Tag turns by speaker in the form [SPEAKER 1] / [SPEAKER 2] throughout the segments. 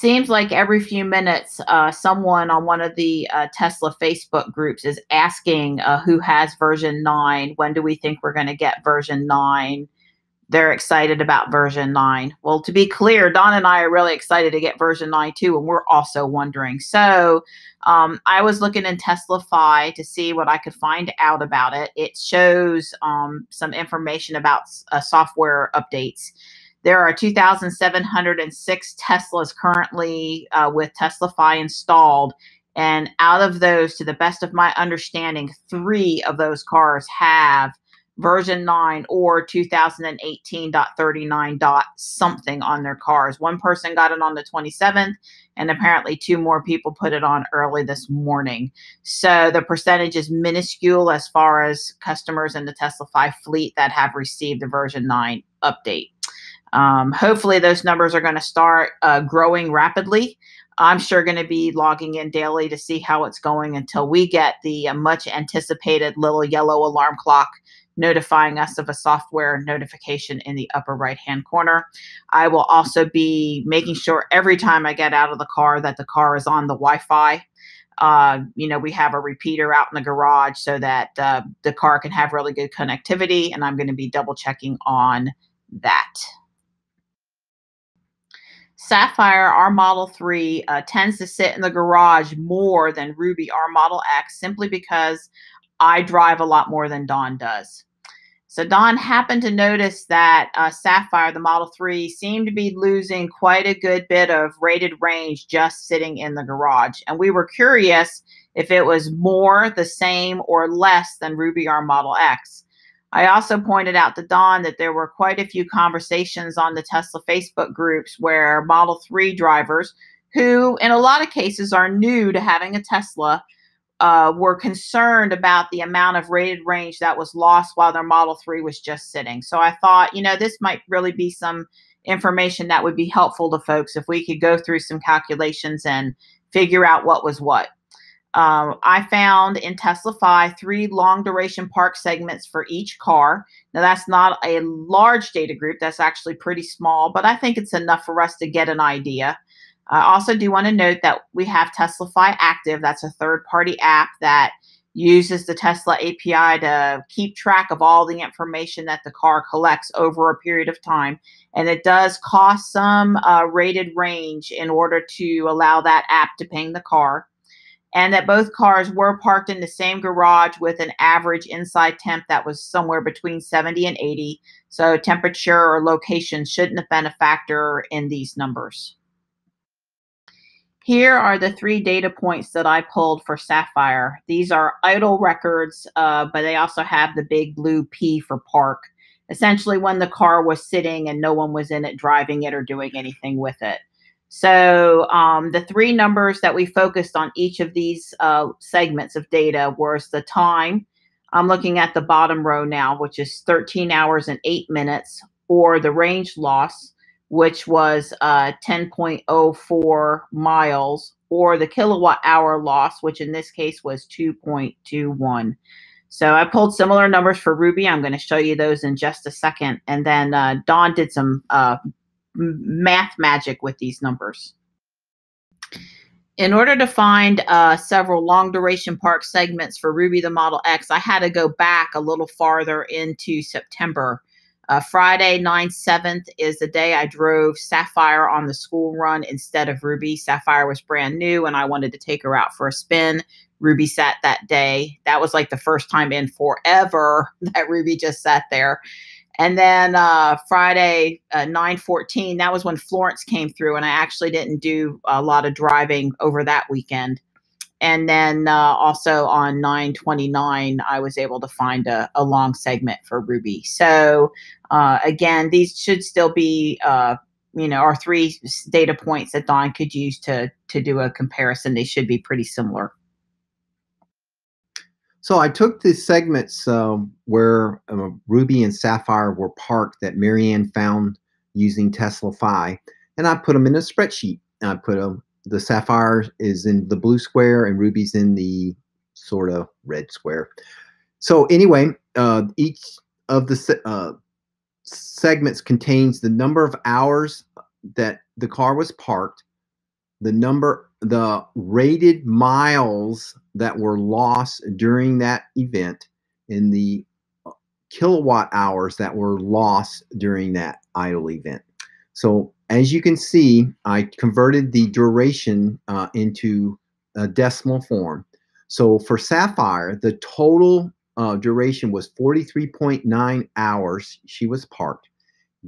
[SPEAKER 1] Seems like every few minutes, someone on one of the Tesla Facebook groups is asking who has version 9. When do we think we're going to get version 9? They're excited about version 9. Well, to be clear, Don and I are really excited to get version 9 too, and we're also wondering. So I was looking in TeslaFi to see what I could find out about it. It shows some information about software updates. There are 2,706 Teslas currently with TeslaFi installed. And out of those, to the best of my understanding, 3 of those cars have version 9 or 2018.39. something on their cars. One person got it on the 27th, and apparently 2 more people put it on early this morning. So the percentage is minuscule as far as customers in the TeslaFi fleet that have received the version 9 update. Hopefully those numbers are going to start growing rapidly. I'm sure going to be logging in daily to see how it's going until we get the much anticipated little yellow alarm clock notifying us of a software notification in the upper right hand corner. I will also be making sure every time I get out of the car that the car is on the Wi-Fi. You know, we have a repeater out in the garage so that the car can have really good connectivity, and I'm going to be double checking on that. Sapphire, our Model 3, tends to sit in the garage more than Ruby, our Model X, simply because I drive a lot more than Dawn does. So Dawn happened to notice that Sapphire, the Model 3, seemed to be losing quite a good bit of rated range just sitting in the garage. And we were curious if it was more, the same, or less than Ruby, our Model X. I also pointed out to Dawn that there were quite a few conversations on the Tesla Facebook groups where Model 3 drivers, who in a lot of cases are new to having a Tesla, were concerned about the amount of rated range that was lost while their Model 3 was just sitting. So I thought, you know, this might really be some information that would be helpful to folks if we could go through some calculations and figure out what was what. I found in TeslaFi 3 long duration park segments for each car. Now that's not a large data group, that's actually pretty small, but I think it's enough for us to get an idea. I also do want to note that we have TeslaFi Active. That's a third-party app that uses the Tesla API to keep track of all the information that the car collects over a period of time. And it does cost some rated range in order to allow that app to ping the car. And that both cars were parked in the same garage with an average inside temp that was somewhere between 70 and 80. So temperature or location shouldn't have been a factor in these numbers. Here are the 3 data points that I pulled for Sapphire. These are idle records, but they also have the big blue P for park. Essentially when the car was sitting and no one was in it driving it or doing anything with it. So the 3 numbers that we focused on each of these segments of data was the time. I'm looking at the bottom row now, which is 13 hours and 8 minutes, or the range loss, which was 10.04 miles, or the kilowatt hour loss, which in this case was 2.21. So I pulled similar numbers for Ruby. I'm going to show you those in just a second. And then Dawn did some math magic with these numbers. In order to find several long duration park segments for Ruby the Model X, I had to go back a little farther into September. Friday, 9/7 is the day I drove Sapphire on the school run instead of Ruby. Sapphire was brand new and I wanted to take her out for a spin. Ruby sat that day. That was like the first time in forever that Ruby just sat there. And then Friday, 9/14, that was when Florence came through, and I actually didn't do a lot of driving over that weekend. And then also on 9/29, I was able to find a long segment for Ruby. So again, these should still be, you know, our 3 data points that Dawn could use to do a comparison. They should be pretty similar.
[SPEAKER 2] So I took the segments where Ruby and Sapphire were parked that Marianne found using TeslaFi, and I put them in a spreadsheet. And I put them, the Sapphire is in the blue square and Ruby's in the sort of red square. So anyway, each of the segments contains the number of hours that the car was parked, the rated miles that were lost during that event and the kilowatt hours that were lost during that idle event. So as you can see, I converted the duration into a decimal form. So for Sapphire, the total duration was 43.9 hours she was parked.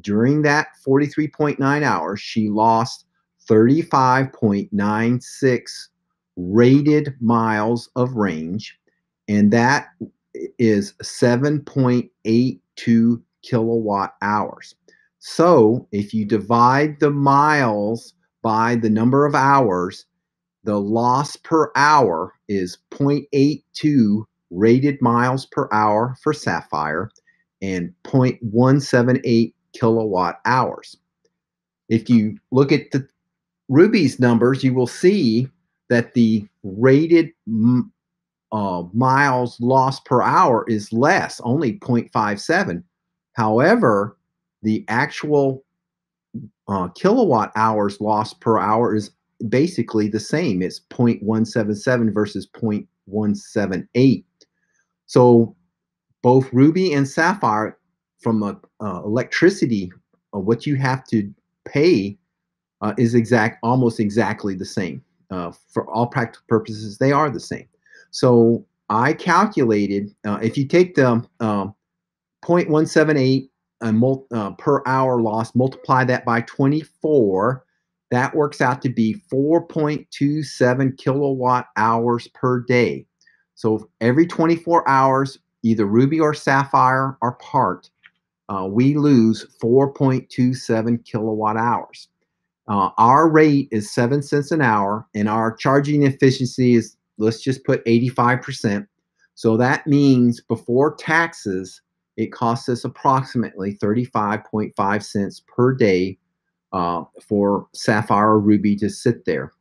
[SPEAKER 2] During that 43.9 hours, she lost 35.96 rated miles of range, and that is 7.82 kilowatt hours. So if you divide the miles by the number of hours, the loss per hour is 0.82 rated miles per hour for Sapphire and 0.178 kilowatt hours. If you look at the Ruby's numbers, you will see that the rated miles lost per hour is less, only 0.57. However, the actual kilowatt hours lost per hour is basically the same. It's 0.177 versus 0.178. So both Ruby and Sapphire, from electricity, what you have to pay is almost exactly the same. For all practical purposes, they are the same. So I calculated, if you take the 0.178 per hour loss, multiply that by 24, that works out to be 4.27 kilowatt hours per day. So every 24 hours, either Ruby or Sapphire are parked, we lose 4.27 kilowatt hours. Our rate is 7 cents an hour, and our charging efficiency is, let's just put 85%. So that means before taxes, it costs us approximately 35.5 cents per day for Sapphire or Ruby to sit there.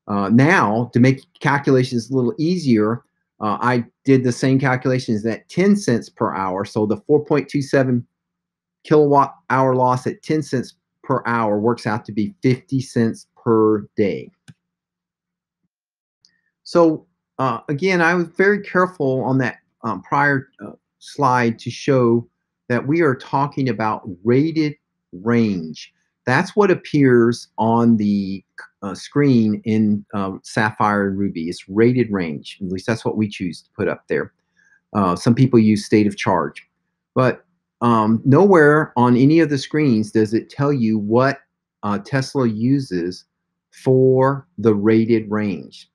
[SPEAKER 2] Now, to make calculations a little easier, I did the same calculations at 10 cents per hour. So the 4.27 kilowatt hour loss at 10 cents per hour works out to be 50 cents per day. So again, I was very careful on that prior slide to show that we are talking about rated range. That's what appears on the screen in Sapphire and Ruby. It's rated range. At least that's what we choose to put up there. Some people use state of charge. But nowhere on any of the screens does it tell you what Tesla uses for the rated range.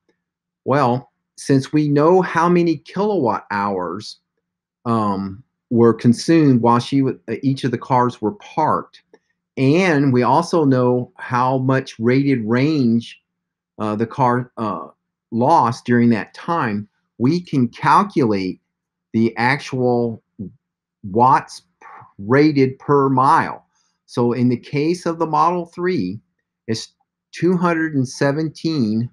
[SPEAKER 2] Well, since we know how many kilowatt hours were consumed while each of the cars were parked, and we also know how much rated range the car lost during that time, we can calculate the actual watts rated per mile. So in the case of the Model 3, it's 217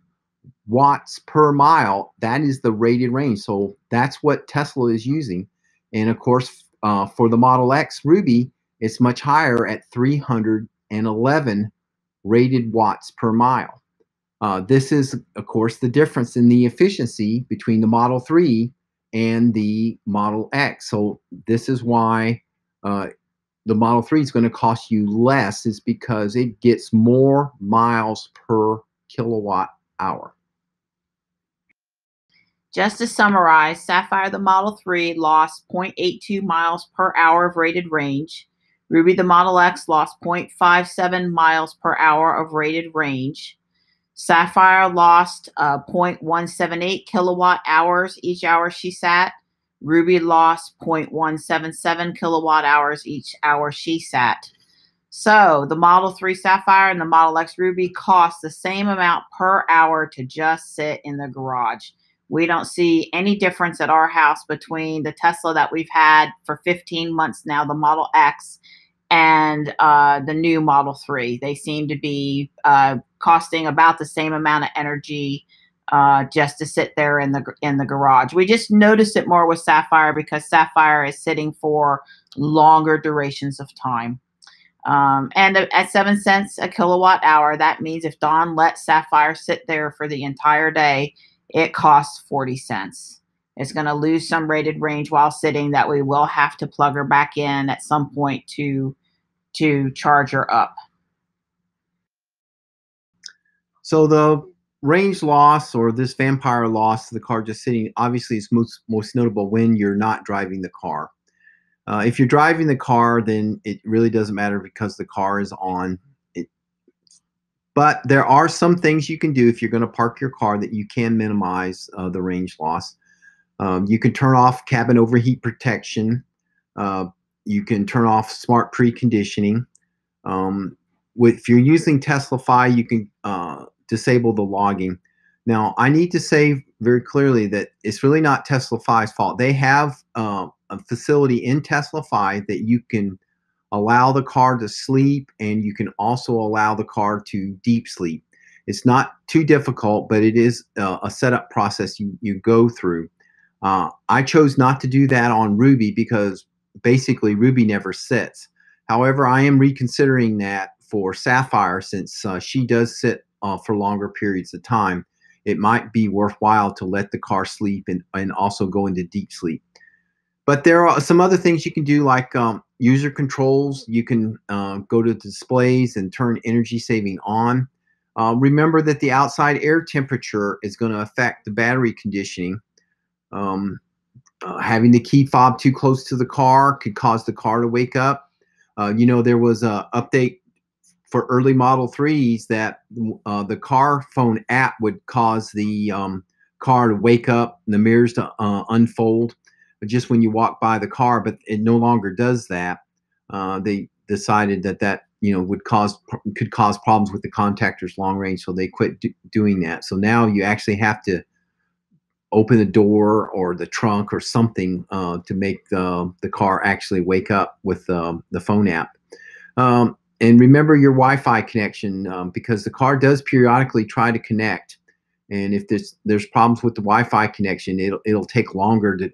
[SPEAKER 2] watts per mile. That is the rated range. So that's what Tesla is using. And of course, for the Model X Ruby, it's much higher at 311 rated watts per mile. This is, of course, the difference in the efficiency between the Model 3 and the Model X. So this is why the Model 3 is going to cost you less, is because it gets more miles per kilowatt hour.
[SPEAKER 1] Just to summarize, Sapphire the Model 3 lost 0.82 miles per hour of rated range. Ruby the Model X lost 0.57 miles per hour of rated range. Sapphire lost 0.178 kilowatt hours each hour she sat. Ruby lost 0.177 kilowatt hours each hour she sat. So the Model 3 Sapphire and the Model X Ruby cost the same amount per hour to just sit in the garage. We don't see any difference at our house between the Tesla that we've had for 15 months now, the Model X, and the new Model 3. They seem to be costing about the same amount of energy just to sit there in the garage. We just notice it more with Sapphire because Sapphire is sitting for longer durations of time. And at 7 cents a kilowatt hour, that means if Dawn lets Sapphire sit there for the entire day, it costs 40 cents. It's going to lose some rated range while sitting that we will have to plug her back in at some point to charge her up.
[SPEAKER 2] So the range loss, or this vampire loss to the car just sitting, obviously is most notable when you're not driving the car. If you're driving the car, then it really doesn't matter because the car is on. But there are some things you can do if you're going to park your car that you can minimize the range loss. You can turn off cabin overheat protection. You can turn off smart preconditioning. If you're using TeslaFi, you can disable the logging. Now, I need to say very clearly that it's really not TeslaFi's fault. They have a facility in TeslaFi that you can allow the car to sleep, and you can also allow the car to deep sleep. It's not too difficult, but it is a setup process you go through. I chose not to do that on Ruby because basically Ruby never sits. However, I am reconsidering that for Sapphire since she does sit for longer periods of time. It might be worthwhile to let the car sleep and also go into deep sleep. But there are some other things you can do, like user controls. You can go to displays and turn energy saving on. Remember that the outside air temperature is going to affect the battery conditioning. Having the key fob too close to the car could cause the car to wake up. You know, there was an update for early Model 3s that the car phone app would cause the car to wake up and the mirrors to unfold just when you walk by the car, but it no longer does that. They decided that could cause problems with the contactors long range, so they quit doing that. So now you actually have to open the door or the trunk or something to make the car actually wake up with the phone app. And remember your Wi-Fi connection, because the car does periodically try to connect. And if there's problems with the Wi-Fi connection, it'll take longer to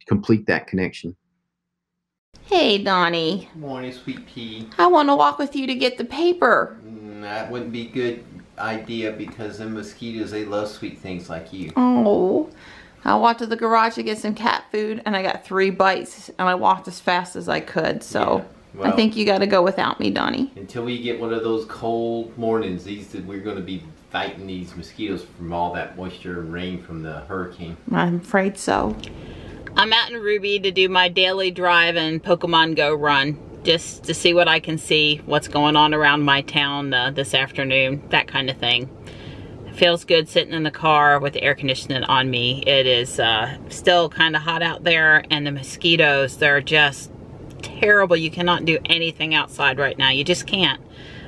[SPEAKER 2] complete that connection.
[SPEAKER 3] Hey, Donnie.
[SPEAKER 2] Good morning, sweet pea.
[SPEAKER 3] I want to walk with you to get the paper.
[SPEAKER 2] That wouldn't be a good idea because the mosquitoes, they love sweet things like you.
[SPEAKER 3] Oh, I walked to the garage to get some cat food and I got 3 bites and I walked as fast as I could. So yeah, well, I think you got to go without me, Donnie.
[SPEAKER 4] Until we get one of those cold mornings, we're going to be fighting these mosquitoes from all that moisture and rain from the hurricane.
[SPEAKER 3] I'm afraid so.
[SPEAKER 1] I'm out in Ruby to do my daily drive and Pokemon Go run, just to see what I can see, what's going on around my town this afternoon, that kind of thing. It feels good sitting in the car with the air conditioning on me. It is still kind of hot out there, and the mosquitoes, they're just terrible. You cannot do anything outside right now. You just can't.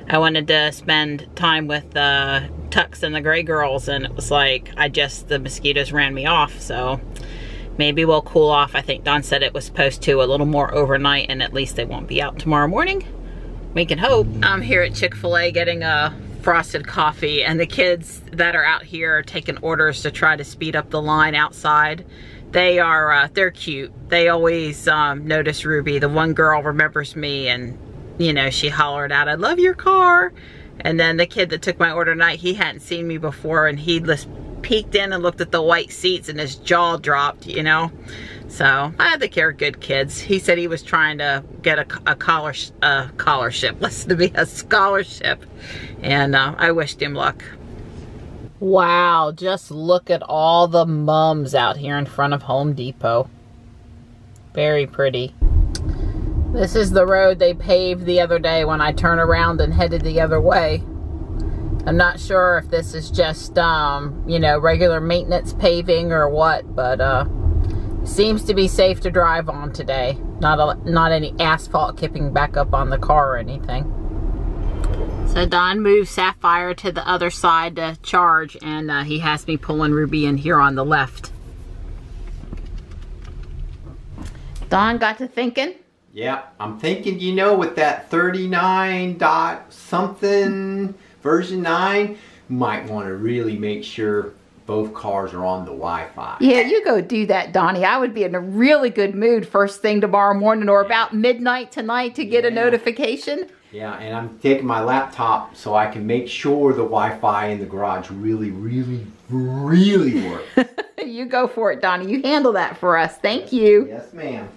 [SPEAKER 1] I wanted to spend time with Tux and the Gray Girls, and it was like, the mosquitoes ran me off, so maybe we'll cool off. I think Don said it was supposed to a little more overnight, and at least they won't be out tomorrow morning. We can hope. I'm here at Chick-fil-A getting a frosted coffee, and the kids that are out here are taking orders to try to speed up the line outside. They are, they're cute. They always notice Ruby. The one girl remembers me, and you know, she hollered out, "I love your car." And then the kid that took my order tonight, he hadn't seen me before, and he just peeked in and looked at the white seats, and his jaw dropped, you know. So I think they're good kids. He said he was trying to get a scholarship. Listen to me, a scholarship. And I wished him luck. Wow, just look at all the mums out here in front of Home Depot. Very pretty. This is the road they paved the other day when I turned around and headed the other way. I'm not sure if this is just, you know, regular maintenance paving or what, but seems to be safe to drive on today. Not any asphalt kipping back up on the car or anything. So Don moved Sapphire to the other side to charge, and he has me pulling Ruby in here on the left. Don got to thinking.
[SPEAKER 4] Yeah, I'm thinking, you know, with that 39 dot something version 9, might want to really make sure both cars are on the Wi-Fi.
[SPEAKER 3] Yeah, you go do that, Donnie. I would be in a really good mood first thing tomorrow morning or about midnight tonight to get a notification.
[SPEAKER 4] Yeah, and I'm taking my laptop so I can make sure the Wi-Fi in the garage really works.
[SPEAKER 3] You go for it, Donnie. You handle that for us. Thank you.
[SPEAKER 4] Yes, ma'am.